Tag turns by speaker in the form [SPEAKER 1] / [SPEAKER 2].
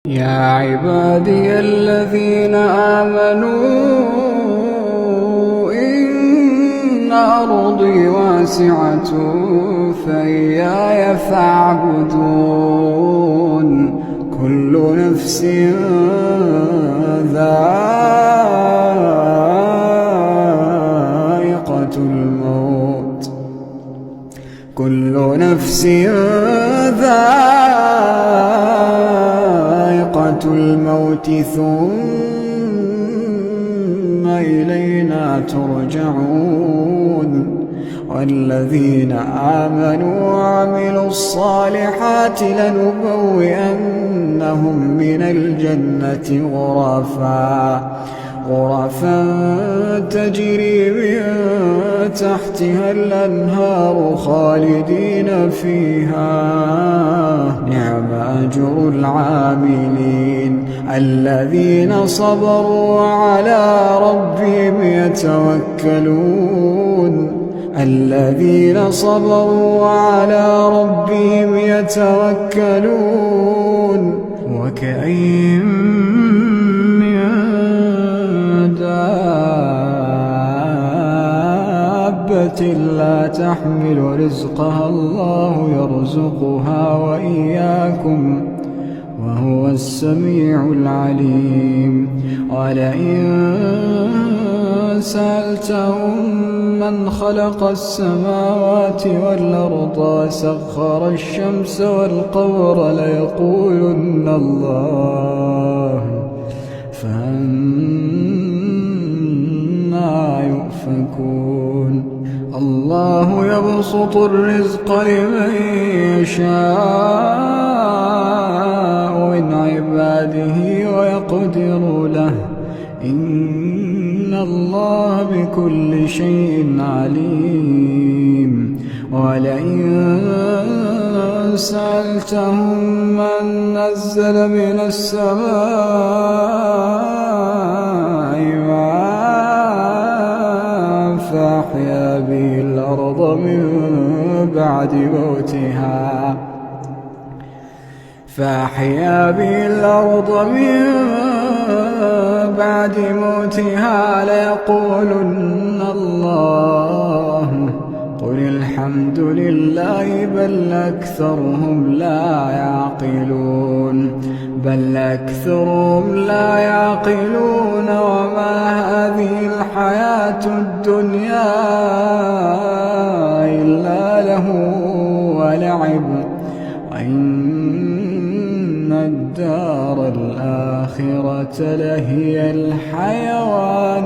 [SPEAKER 1] يا عبادي الذين آمنوا إن أرضي واسعة فإياي فاعبدون. كل نفس ذائقة الموت، كل نفس ذائقة الموت ثم إلينا ترجعون. والذين آمنوا وعملوا الصالحات لنبوئنهم من الجنة غرفا تجري من تحتها الأنهار خالدين فيها، نعم أجر العاملين. الذين صبروا وعلى ربهم يتوكلون، الذين صبروا وعلى ربهم يتوكلون. وكأين من دابة لا تحمل رزقها الله يرزقها وإياكم وهو السميع العليم. ولئن سألتهم من خلق السماوات والأرض وسخر الشمس والقمر ليقولن الله، فأنى يؤفكون. الله يبسط الرزق لمن يشاء من عباده ويقدر له، إن الله بكل شيء عليم. ولئن سألتهم من نزل من السماء ماء فأحيا به الأرض من بعد موتها ليقولن الله. قل الحمد لله بل أكثرهم لا يعقلون. وما هذه الحياة الدنيا إلا له ولعب، وإن الدار الآخرة لهي الحيوان.